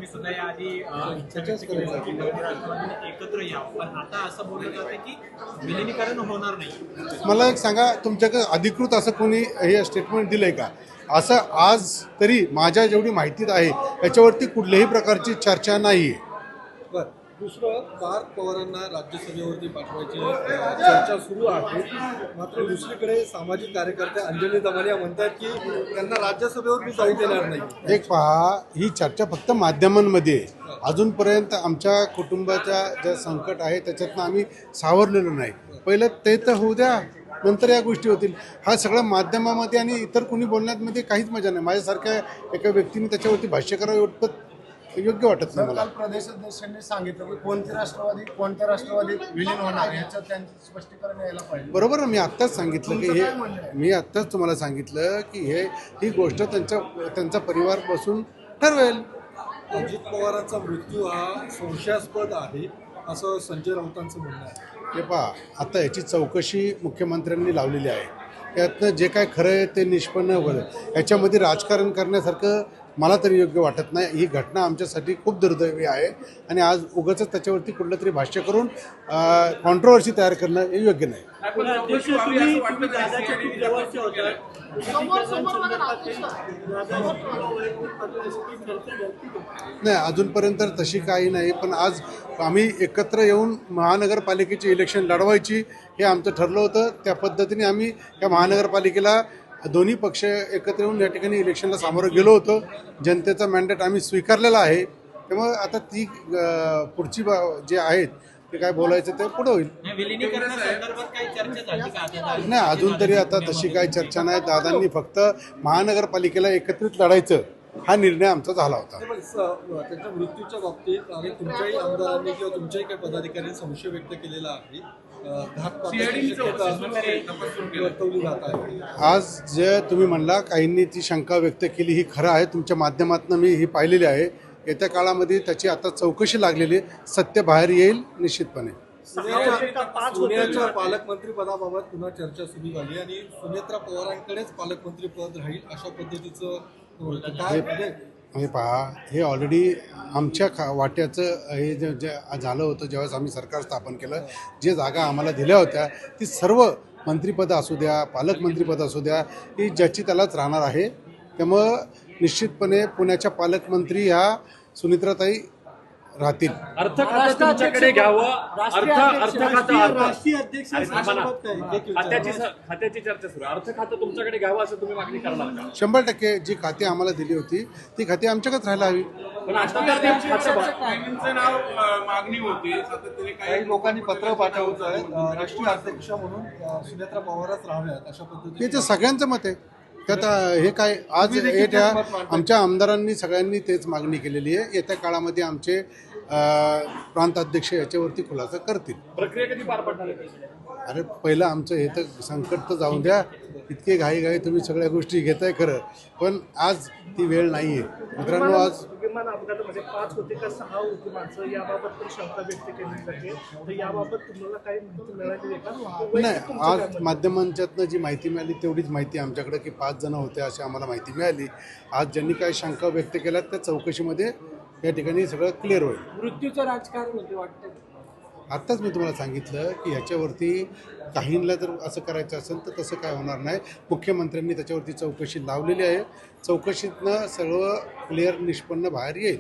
तुम्ही सुद्धा याआधी इच्छा व्यक्त केली होती की दोन्ही राष्ट्रवादीने एकत्र यावं, पण आता असं बोललं जातं की विलिनीकरण होणार नाही. मला एक सांगा, तुमच्याकडे अधिकृत असं कोणी हे स्टेटमेंट दिलंय का? असं आज तरी माझ्या जेवढी माहितीत आहे याच्यावरती कुठल्याही प्रकारची चर्चा नाही आहे. बरं, दुसरं पार्थ पवारांना राज्यसभेवरती पाठवायची चर्चा सुरू आहे. मात्र दुसरीकडे सामाजिक कार्यकर्ते अंजली दमानिया म्हणतात की त्यांना राज्यसभेवर मी जाऊ देणार नाही. एक पहा, ही चर्चा फक्त माध्यमांमध्ये आहे. अजूनपर्यंत आमच्या कुटुंबाच्या ज्या संकट आहे त्याच्यातनं आम्ही सावरलेलो नाही. पहिलं ते तर होऊ द्या, नंतर या गोष्टी होतील. हा सगळा माध्यमामध्ये आणि इतर कोणी बोलण्यामध्ये काहीच मजा नाही. माझ्यासारख्या एका व्यक्तीने त्याच्यावरती भाष्य करावं एवढं योग्य वाटत नाही मला. काल प्रदेशाध्यक्षांनी सांगितलं की कोणत्या राष्ट्रवादी विलीन होणार याचं त्यांचं स्पष्टीकरण यायला पाहिजे. बरोबर ना, मी आत्ताच सांगितलं की हे, मी आत्ताच तुम्हाला सांगितलं की ही गोष्ट त्यांचा परिवार बसून ठरवेल. अजित पवारांचा मृत्यू हा संशयास्पद आहे असं संजय राऊतांचं म्हणणं आहे. हे पहा, आता याची चौकशी मुख्यमंत्र्यांनी लावलेली आहे. यातनं जे काय खरं आहे ते निष्पन्न होईल. याच्यामध्ये राजकारण करण्यासारखं मला तरी योग्य वाटत नाही. ही घटना आमच्यासाठी खूप दुर्दैवी आहे आणि आज उगाच त्याच्यावरती कुठलं तरी भाष्य करून कॉन्ट्रोवर्सी तयार करणं हे योग्य नाही. नाही, अजूनपर्यंत तशी काही नाही. पण आज आम्ही एकत्र येऊन महानगरपालिकेची इलेक्शन लढवायची हे आमचं ठरलं होतं. त्या पद्धतीने आम्ही या महानगरपालिकेला दोन्ही पक्ष एकत्र येऊन या ठिकाणी इलेक्शनला सामोरं गेलो होतो. जनतेचा मॅन्डेट आम्ही स्वीकारलेला आहे. त्यामुळे आता ती पुढची जे आहेत ते काय बोलायचं ते पुढे होईल. विलिनीकरणासंदर्भात काही चर्चा झाली का? नाही, अजून तरी आता तशी काही चर्चा नाही. दादांनी फक्त महानगरपालिकेला एकत्रित लढायचं हा निर्णय आमचा झाला होता. त्यांच्या मृत्यूच्या बाबतीत आणि तुमच्याही आमदारांनी किंवा तुमच्याही काही पदाधिकाऱ्यांनी संशय व्यक्त केलेला आहे. वर्तवली जात आहे. आज जे तुम्ही म्हणला काहींनी ती शंका व्यक्त केली, ही खरं आहे. तुमच्या माध्यमातून मी ही पाहिलेली आहे. येत्या काळामध्ये त्याची आता चौकशी लागलेली, सत्य बाहेर येईल निश्चितपणे. पुण्याच्या पालकमंत्री पदाबाबत पुन्हा चर्चा सुरू झाली आणि सुनेत्रा पवारांकडेच पालकमंत्री पद राहील अशा पद्धतीचं हे पहा, हे ऑलरेडी आमच्या वाट्याचं हे जे झालं होतं ज्यावेळेस आम्ही सरकार स्थापन केलं. जे जागा आम्हाला दिल्या होत्या ती सर्व मंत्रिपदं असू द्या, पालकमंत्रीपदं असू द्या, ही ज्याची त्यालाच राहणार आहे. त्यामुळं निश्चितपणे पुण्याच्या पालकमंत्री ह्या सुनित्राताई राहतील. अर्थ खातं तुमच्याकडे घ्यावं. राष्ट्रीय अध्यक्ष खात्याची चर्चा सुरू. अर्थ खातं तुमच्याकडे घ्यावं असं तुम्ही मागणी करणार का? 100% जी खाती आम्हाला दिली होती ती खाती आमच्याकडेच राहायला हवी. पण मागणी होती. काही लोकांनी पत्र पाठवलं आहे राष्ट्रीय अध्यक्ष म्हणून सुनेत्रा पवारच राहाव्यात अशा पद्धतीने. ते सगळ्यांचं मत आहे. त्यात हे काय आज हे त्या आमच्या आमदारांनी सगळ्यांनी तेच मागणी केलेली आहे. येत्या काळामध्ये आमचे प्रांत अध्यक्ष याच्यावरती खुलासा करतील. प्रक्रिया कधी पार पडणार आहे? अरे पहिलं आमचं हे तर संकट तर जाऊन द्या. इतके घाई तुम्ही सगळ्या गोष्टी घेताय खरं, पण आज ती वेळ नाही आहे मित्रांनो. आज विमान अपघातामध्ये 5 होते का 6 होती माणसं याबाबत पण शंका व्यक्त केली जाते. तर याबाबत तुम्हाला काही माहिती मिळाली आहे का? नाही, आज माध्यमांच्यातनं जी माहिती मिळाली तेवढीच माहिती आमच्याकडे की 5 जण होते अशी आम्हाला माहिती मिळाली. आज ज्यांनी काही शंका व्यक्त केल्या त्या चौकशीमध्ये या ठिकाणी सगळं क्लिअर होईल. मृत्यूचं राजकारण होते वाटतं. आत्ताच मी तुम्हाला सांगितलं की ह्याच्यावरती काहींना जर असं करायचं असेल तर तसं काय होणार नाही. मुख्यमंत्र्यांनी त्याच्यावरती चौकशी लावलेली आहे. चौकशीतनं सर्व क्लिअर निष्पन्न बाहेर येईल.